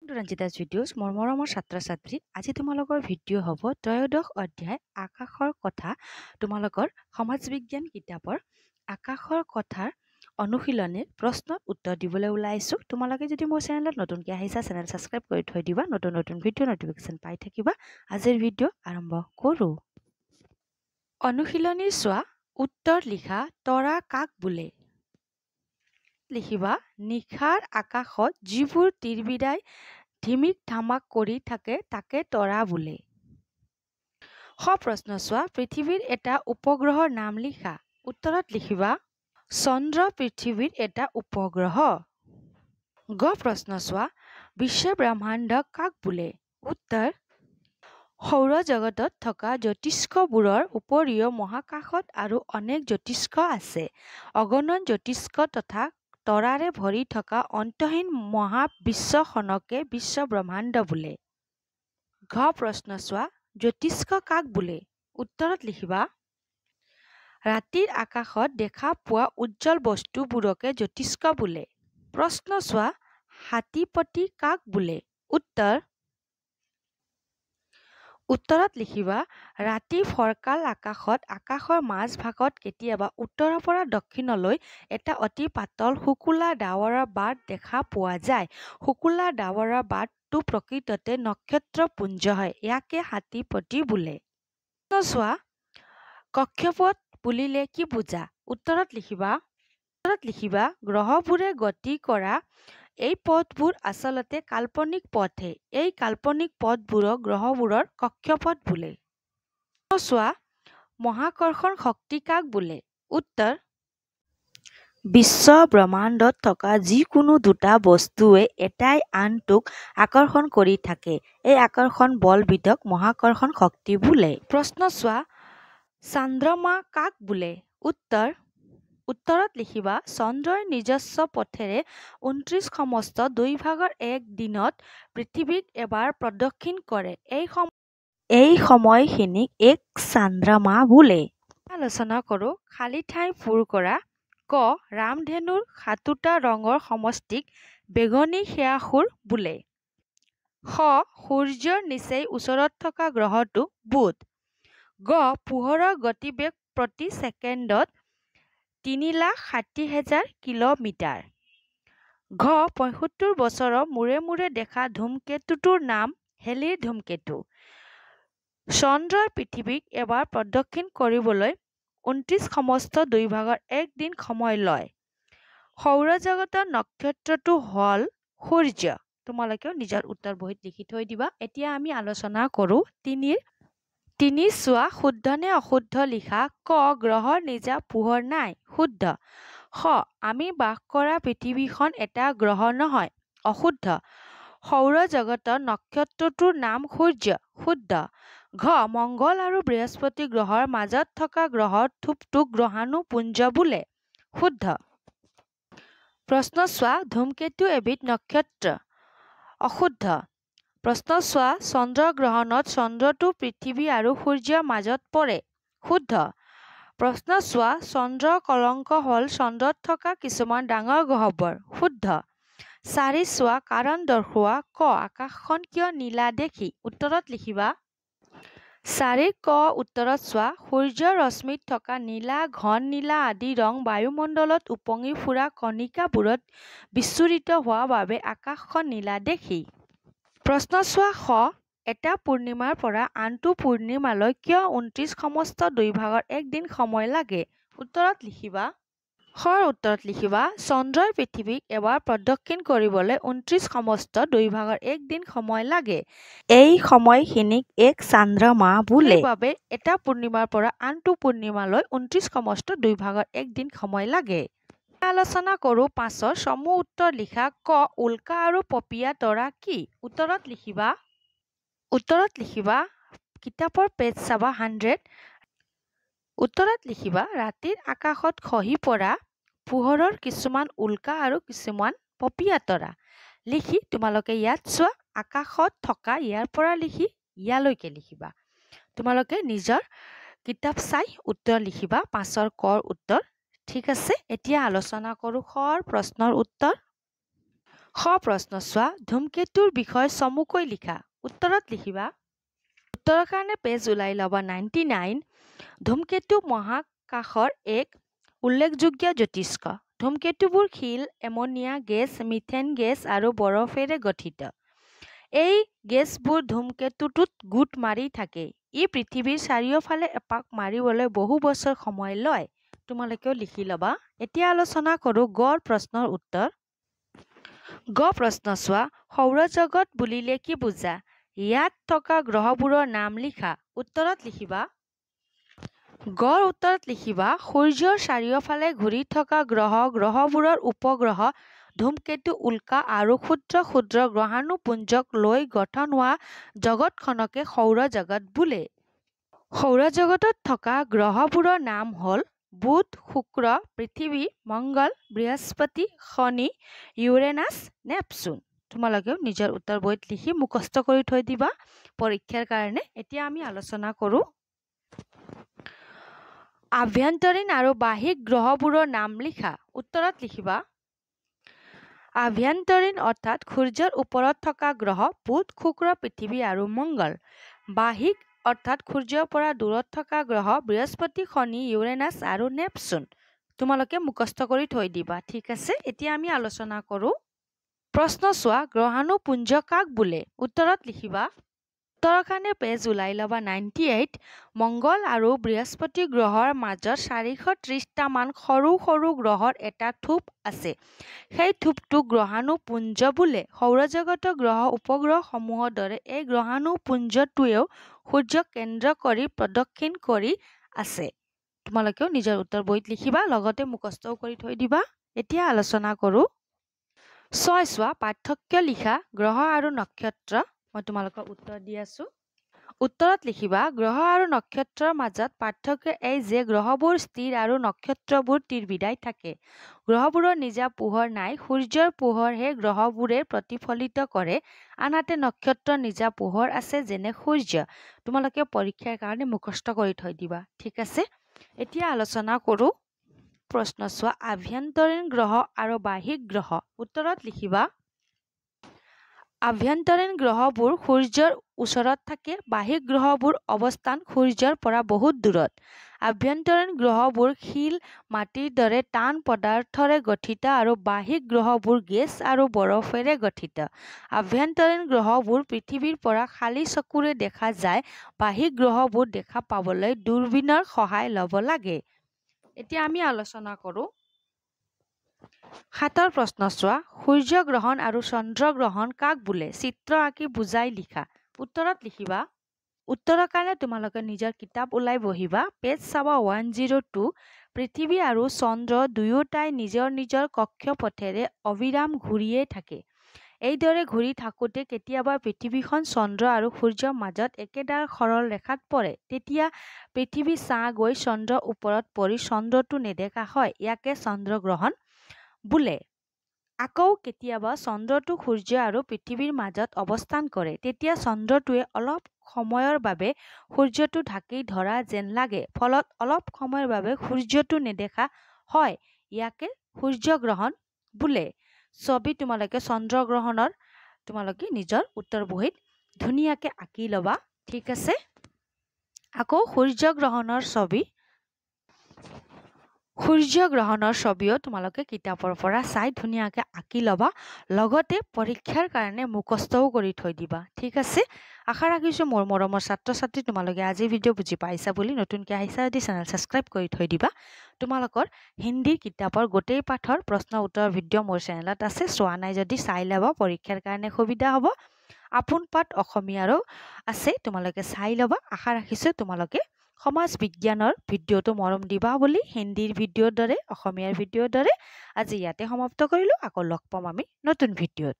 ৰঞ্জিতাছ videos মোৰ মৰমৰ ছাত্ৰ ছাত্ৰী আজি তোমালোকৰ ভিডিঅ' হ'ব ত্ৰয়োদশ অধ্যায় আকাশৰ কথা তোমালোকৰ সমাজ বিজ্ঞান কিতাপৰ আকাশৰ কথাৰ অনুশীলনীৰ প্ৰশ্নত উত্তৰ দিবলৈ ওলাইছোঁ। তোমালোকে যদি মোৰ চেনেলত নতুনকৈ আহিছা চেনেল ছাবস্ক্ৰাইব কৰি থৈ দিবা, নতুন নতুন ভিডিঅ' নটিফিকেশ্যন পাই থাকিবা। আজিৰ ভিডিঅ' আৰম্ভ কৰোঁ। অনুশীলনী চোৱা। উত্তৰ লিখা। তৰা কাক বোলে? লিখিবা নিশাৰ আকাশত যিবোৰ তিৰবিৰাই ধিমিক ধামাক কৰি থাকে তাকে তৰা বোলে। প্ৰশ্ন চোৱা। পৃথিৱীৰ এটা উপগ্ৰহৰ নাম লিখা। উত্তৰত লিখিবা চন্দ্ৰ পৃথিৱীৰ এটা উপগ্ৰহ। প্ৰশ্ন চোৱা। বিশ্ব ব্ৰহ্মাণ্ড কাক বোলে? উত্তৰ সৌৰজগতত থকা জ্যোতিষ্কবোৰৰ উপৰিও মহাকাশত আৰু অনেক জ্যোতিষ্ক আছে। অগণন জ্যোতিষ্ক তথা তৰাৰে ভৰি থকা অন্তহীন মহাবিশ্বখনকে বিশ্ব ব্ৰহ্মাণ্ড বোলে। প্ৰশ্ন চোৱা। জ্যোতিষ্ক কাক বোলে? উত্তৰত লিখিবা ৰাতিৰ আকাশত দেখা পোৱা উজ্জ্বল বস্তুবোৰকে জ্যোতিষ্ক বোলে। প্ৰশ্ন চোৱা। হাতীপতি কাক বোলে? উত্তৰত লিখিবা ৰাতি ফৰকাল আকাশত আকাশৰ মাজভাগত কেতিয়াবা উত্তৰৰ পৰা দক্ষিণলৈ এটা অতি পাতল শুকুলা ডাৱৰৰ বাট দেখা পোৱা যায়। শুকুলা ডাৱৰৰ বাটটো প্ৰকৃততে নক্ষত্ৰপুঞ্জ হয়। ইয়াকে হাতীপতি বোলে। চোৱা। কক্ষপথ বুলিলে কি বুজা? উত্তৰত লিখিবা গ্ৰহবোৰে গতি কৰা এই পথবোৰ আচলতে কাল্পনিক পথহে। এই কাল্পনিক পথবোৰক গ্ৰহবোৰৰ কক্ষপথ বোলে। চোৱা। মহাকৰ্ষণ শক্তি কাক বোলে? উত্তৰ বিশ্ব ব্ৰহ্মাণ্ডত থকা যিকোনো দুটা বস্তুৱে এটাই আনটোক আকৰ্ষণ কৰি থাকে। এই আকৰ্ষণ বলবিধক মহাকৰ্ষণ শক্তি বোলে। প্ৰশ্ন চোৱা। চন্দ্ৰমা কাক বোলে? উত্তৰত লিখিবা চন্দ্ৰই নিজস্ব পথেৰে ২৯ সমস্ত ২/১ দিনত পৃথিৱীক এবাৰ প্ৰদক্ষিণ কৰে। এই সময়খিনিক এক চান্দ্ৰমা বোলে। আলোচনা কৰোঁ। খালী ঠাই পূৰ কৰা। ক ৰামধেনুৰ ৭টা ৰঙৰ সমষ্টিক বেঙুনী সেয়াসুৰ বোলে। সূৰ্যৰ নিচেই ওচৰত থকা গ্ৰহটো বুধ। পোহৰৰ গতিবেগ প্ৰতি ছেকেণ্ডত ৩,৬০,০০০ কিলোমিটাৰ। ৭৫ বছৰৰ মূৰে মূৰে দেখা ধুমকেতুটোৰ নাম হেলিৰ ধুমকেতু। চন্দ্ৰই পৃথিৱীক এবাৰ প্ৰদক্ষিণ কৰিবলৈ ২৯ সমস্ত ২/১ দিন সময় লয়। সৌৰজগতৰ নক্ষত্ৰটো হ'ল সূৰ্য। তোমালোকেও নিজৰ উত্তৰ বহীত লিখি থৈ দিবা। এতিয়া আমি আলোচনা কৰোঁ ৩ চোৱা। শুদ্ধ নে অশুদ্ধ লিখা। ক গ্ৰহৰ নিজা পোহৰ নাই। শুদ্ধ। আমি বাস কৰা পৃথিৱীখন এটা গ্ৰহ নহয়। অশুদ্ধ। সৌৰজগতৰ নক্ষত্ৰটোৰ নাম সূৰ্য। শুদ্ধ। মংগল আৰু বৃহস্পতি গ্ৰহৰ মাজত থকা গ্ৰহৰ থোপটোক গ্ৰহাণুপুঞ্জ বোলে। শুদ্ধ। প্ৰশ্ন চোৱা। ধুমকেতু এবিধ নক্ষত্ৰ। অশুদ্ধ। প্ৰশ্ন চোৱা। চন্দ্ৰগ্ৰহণত চন্দ্ৰটো পৃথিৱী আৰু সূৰ্যৰ মাজত পৰে। শুদ্ধ। প্ৰশ্ন চোৱা। চন্দ্ৰৰ কলংক হ'ল চন্দ্ৰত থকা কিছুমান ডাঙৰ গহ্বৰ। শুদ্ধ। ৪ চোৱা। কাৰণ দৰ্শোৱা। ক আকাশখন কিয় নীলা দেখি? উত্তৰত লিখিবা ৪ ক উত্তৰত চোৱা। সূৰ্যৰ ৰশ্মিত থকা নীলা ঘন নীলা আদি ৰং বায়ুমণ্ডলত উপঙি ফুৰা কণিকাবোৰত বিচ্ছুৰিত হোৱা বাবে আকাশখন নীলা দেখি। প্ৰশ্ন চোৱা। এটা পূৰ্ণিমাৰ পৰা আনটো পূৰ্ণিমালৈ কিয় ২৯ সমস্ত ২/১ দিন সময় লাগে? উত্তৰত লিখিবা চন্দ্ৰই পৃথিৱীক এবাৰ প্ৰদক্ষিণ কৰিবলৈ ২৯ সমস্ত ২/১ দিন সময় লাগে। এই সময়খিনিক এক চান্দ্ৰমা বোলে। সেইবাবে এটা পূৰ্ণিমাৰ পৰা আনটো পূৰ্ণিমালৈ ২৯ সমস্ত ২/১ দিন সময় লাগে। আলোচনা কৰোঁ ৫ৰ সমূহ উত্তৰ লিখা। ক উল্কা আৰু পপীয়া তৰা কি? উত্তৰত লিখিবা কিতাপৰ পেজ চাবা 100। উত্তৰত লিখিবা ৰাতিৰ আকাশত খহি পৰা পোহৰৰ কিছুমান উল্কা আৰু কিছুমান পপীয়া তৰা। লিখি তোমালোকে ইয়াত চোৱা। আকাশত থকা ইয়াৰ পৰা লিখি ইয়ালৈকে লিখিবা। তোমালোকে নিজৰ কিতাপ চাই উত্তৰ লিখিবা। ৫ৰ কৰ উত্তৰ। ঠিক আছে। এতিয়া আলোচনা কৰোঁ প্ৰশ্নৰ উত্তৰ। খ প্ৰশ্ন চোৱা ধূমকেতুৰ বিষয়ে চমুকৈ লিখা উত্তৰত লিখিবা উত্তৰৰ কাৰণে পেজ ওলাই ল'বা 99 ধূমকেতু মহাকাশৰ এক উল্লেখযোগ্য জ্যোতিষ্ক ধূমকেতুবোৰ শিল এমনিয়া গেছ মিথেন গেছ আৰু বৰফেৰে গঠিত এই গেছবোৰ ধূমকেতুটোত গোট মাৰি থাকে ই পৃথিৱীৰ চাৰিওফালে এপাক মাৰিবলৈ বহু বছৰ সময় লয় তোমালোকেও লিখি ল'বা এতিয়া আলোচনা কৰোঁ গড় প্ৰশ্নৰ উত্তৰ গ প্ৰশ্ন চোৱা সৌৰজগত বুলিলে কি বুজা ইয়াত থকা গ্ৰহবোৰৰ নাম লিখা উত্তৰত লিখিবা গড় উত্তৰত লিখিবা সূৰ্যৰ চাৰিওফালে ঘূৰি থকা গ্ৰহবোৰৰ উপগ্ৰহ ধূমকেতু উল্কা আৰু ক্ষুদ্ৰ ক্ষুদ্ৰ গ্ৰহাণুপুঞ্জক লৈ গঠন হোৱা জগতখনকে সৌৰজগত বোলে সৌৰজগতত থকা গ্ৰহবোৰৰ নাম হ'ল বুধ শুক্ৰ পৃথিৱী মংগল বৃহস্পতি শনি ইউৰেনাছ নেপচুন তোমালোকেও নিজৰ উত্তৰ বহীত লিখি মুখস্থ কৰি থৈ দিবা পৰীক্ষাৰ কাৰণে এতিয়া আমি আলোচনা কৰোঁ আভ্যন্তৰীণ আৰু বাহ্যিক গ্ৰহবোৰৰ নাম লিখা উত্তৰত লিখিবা আভ্যন্তৰীণ অৰ্থাৎ সূৰ্যৰ ওপৰত থকা গ্ৰহ বুধ শুক্ৰ পৃথিৱী আৰু মংগল বাহ্যিক অৰ্থাৎ সূৰ্যৰ পৰা দূৰত থকা গ্ৰহ বৃহস্পতি শনি ইউৰেনাছ আৰু নেপচুন তোমালোকে মুখস্থ কৰি থৈ দিবা ঠিক আছে এতিয়া আমি আলোচনা কৰোঁ প্ৰশ্ন চোৱা গ্ৰহাণুপুঞ্জ কাক বোলে উত্তৰত লিখিবা উত্তৰৰ কাৰণে পেজ ওলাই ল'বা 98 মংগল আৰু বৃহস্পতি গ্ৰহৰ মাজত 430টা মান সৰু সৰু গ্ৰহৰ এটা থোপ আছে সেই থোপটোক গ্ৰহাণুপুঞ্জ বোলে সৌৰজগতৰ গ্ৰহ উপগ্ৰহসমূহৰ দৰে এই গ্ৰহাণুপুঞ্জটোৱেও সূৰ্যক কেন্দ্ৰ কৰি প্ৰদক্ষিণ কৰি আছে তোমালোকেও নিজৰ উত্তৰ বহীত লিখিবা লগতে মুখস্থও কৰি থৈ দিবা এতিয়া আলোচনা কৰোঁ চোৱা পাৰ্থক্য লিখা গ্ৰহ আৰু নক্ষত্ৰ মই তোমালোকক উত্তৰ দি আছো উত্তৰত লিখিবা গ্ৰহ আৰু নক্ষত্ৰৰ মাজত পাৰ্থক্য এই যে গ্ৰহবোৰ স্থিৰ আৰু নক্ষত্ৰবোৰ তিৰবিদাই থাকে গ্ৰহবোৰৰ নিজা পোহৰ নাই সূৰ্যৰ পোহৰহে গ্ৰহবোৰে প্ৰতিফলিত কৰে আনহাতে নক্ষত্ৰৰ নিজা পোহৰ আছে যেনে সূৰ্য তোমালোকে পৰীক্ষাৰ কাৰণে মুখস্থ কৰি থৈ দিবা ঠিক আছে এতিয়া আলোচনা কৰোঁ প্ৰশ্ন চোৱা আভ্যন্তৰীণ গ্ৰহ আৰু বাহ্যিক গ্ৰহ উত্তৰত লিখিবা আভ্যন্তৰীণ গ্ৰহবোৰ সূৰ্যৰ ওচৰত থাকে বাহ্যিক গ্ৰহবোৰ অৱস্থান সূৰ্যৰ পৰা বহুত দূৰত আভ্যন্তৰীণ গ্ৰহবোৰ শিল মাটিৰ দৰে টান পদাৰ্থৰে গঠিত আৰু বাহ্যিক গ্ৰহবোৰ গেছ আৰু বৰফেৰে গঠিত আভ্যন্তৰীণ গ্ৰহবোৰ পৃথিৱীৰ পৰা খালী চকুৰে দেখা যায় বাহ্যিক গ্ৰহবোৰ দেখা পাবলৈ দূৰবীনৰ সহায় ল'ব লাগে এতিয়া আমি আলোচনা কৰোঁ 7 প্ৰশ্ন চোৱা সূৰ্যগ্ৰহণ আৰু চন্দ্ৰগ্ৰহণ কাক বোলে চিত্ৰ আঁকি বুজাই লিখা উত্তৰত লিখিবা উত্তৰৰ কাৰণে তোমালোকে নিজৰ কিতাপ ওলাই বহিবা পেজ চাবা 102 পৃথিৱী আৰু চন্দ্ৰ দুয়োটাই নিজৰ নিজৰ কক্ষপথেৰে অবিৰাম ঘূৰিয়ে থাকে এইদৰে ঘূৰি থাকোঁতে কেতিয়াবা পৃথিৱীখন চন্দ্ৰ আৰু সূৰ্যৰ মাজত একেডাল সৰল ৰেখাত পৰে তেতিয়া পৃথিৱী ছাঁ গৈ চন্দ্ৰৰ ওপৰত পৰি চন্দ্ৰটো নেদেখা হয় ইয়াকে চন্দ্ৰগ্ৰহণ বোলে আকৌ কেতিয়াবা চন্দ্ৰটো সূৰ্য আৰু পৃথিৱীৰ মাজত অৱস্থান কৰে তেতিয়া চন্দ্ৰটোৱে অলপ সময়ৰ বাবে সূৰ্যটো ঢাকি ধৰা যেন লাগে ফলত অলপ সময়ৰ বাবে সূৰ্যটো নেদেখা হয় ইয়াকে সূৰ্যগ্ৰহণ বোলে ছবি তোমালোকে চন্দ্ৰগ্ৰহণৰ তোমালোকে নিজৰ উত্তৰ বহীত ধুনীয়াকৈ আঁকি ল'বা ঠিক আছে আকৌ সূৰ্যগ্ৰহণৰ ছবিও তোমালোকে কিতাপৰ পৰা চাই ধুনীয়াকৈ আঁকি ল'বা লগতে পৰীক্ষাৰ কাৰণে মুখস্থও কৰি থৈ দিবা ঠিক আছে আশা ৰাখিছোঁ মোৰ মৰমৰ ছাত্ৰ ছাত্ৰী তোমালোকে আজি ভিডিঅ' বুজি পাইছা বুলি নতুনকৈ আহিছা যদি চেনেল ছাবস্ক্ৰাইব কৰি থৈ দিবা তোমালোকৰ হিন্দী কিতাপৰ গোটেই পাঠৰ প্ৰশ্ন উত্তৰ ভিডিঅ' মোৰ চেনেলত আছে চোৱা নাই যদি চাই ল'বা পৰীক্ষাৰ কাৰণে সুবিধা হ'ব আপোন পাঠ অসমীয়াৰো আছে তোমালোকে চাই ল'বা আশা ৰাখিছোঁ তোমালোকে সমাজ বিজ্ঞানৰ ভিডিঅ'টো মৰম দিবা বুলি হিন্দীৰ ভিডিঅ'ৰ দৰে অসমীয়াৰ ভিডিঅ'ৰ দৰে আজি ইয়াতে সমাপ্ত কৰিলোঁ আকৌ লগ পাম আমি নতুন ভিডিঅ'ত